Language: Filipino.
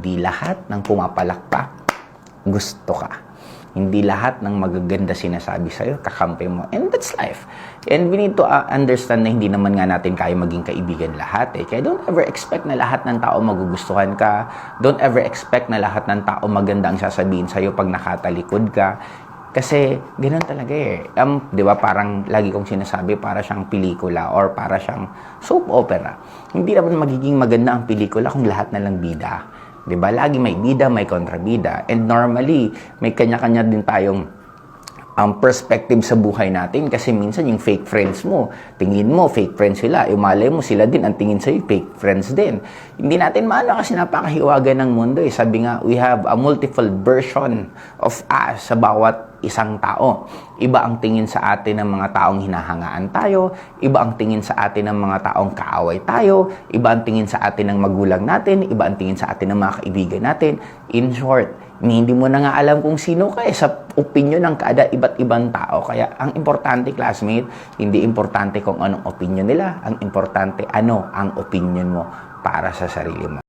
hindi lahat ng pumapalakpak gusto ka. Hindi lahat ng magaganda sinasabi sa'yo, kakampi mo. And that's life. And we need to understand na hindi naman nga natin kaya maging kaibigan lahat. Kaya don't ever expect na lahat ng tao magugustuhan ka. Don't ever expect na lahat ng tao maganda ang sasabihin sa'yo pag nakatalikod ka. Kasi ganoon talaga di ba parang lagi kong sinasabi para siyang pelikula or para siyang soap opera. Hindi naman magiging maganda ang pelikula kung lahat na lang bida. 'Di ba? Lagi may bida, may kontrabida. And normally, may kanya-kanya din tayong perspective sa buhay natin kasi minsan yung fake friends mo, tingin mo fake friends sila, malay mo sila din ang tingin sa'yo fake friends din. Hindi natin maano kasi napakahiwaga ng mundo Sabi nga, we have a multiple version of us sa bawat isang tao. Iba ang tingin sa atin ng mga taong hinahangaan tayo, iba ang tingin sa atin ng mga taong kaaway tayo, iba ang tingin sa atin ng magulang natin, iba ang tingin sa atin ng mga kaibigan natin. In short, hindi mo na nga alam kung sino ka sa opinion ng kada iba't ibang tao. Kaya ang importante, classmate, hindi importante kung anong opinion nila, ang importante ano ang opinion mo para sa sarili mo.